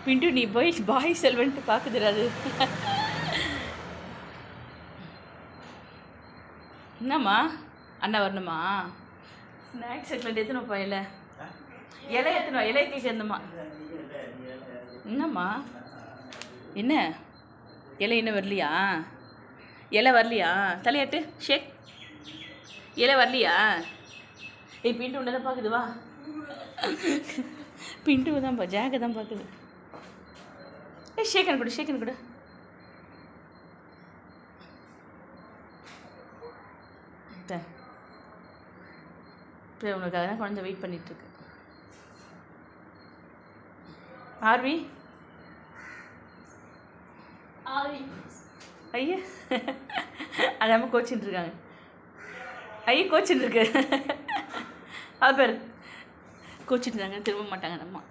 பிண்டு நீ போய் பாய் செல்வன்ட்டு பார்க்குதுடாது. என்னம்மா அண்ணா வரணுமா? ஸ்நாக்ஸ் எட்லாம் எத்தனைப்பா இலை எத்தனை இலையை கேட்டு இருந்தம்மா. என்னம்மா என்ன இலை இன்னும் வரலையா? இலை வரலையா? தலையாட்டு ஷேக். இலை வரலையா? ஏய் பிண்டு உன்னை தான் பார்க்குது வா. பிண்டு தான்ப்பா ஜாக தான் பார்க்குது. ஏய் ஷேக்கன் கொடு ஷேக்கன் கொடு. இப்போ உனக்காக தான் குழந்தை வெயிட் பண்ணிகிட்ருக்கு. ஆர்வி ஐயா அது அம்மா கோச்சின்னு இருக்காங்க. ஐயா கோச்சின்னு இருக்கு. அது பேர் கோச்சிட்டு இருக்காங்க, திரும்ப மாட்டாங்க நம்ம.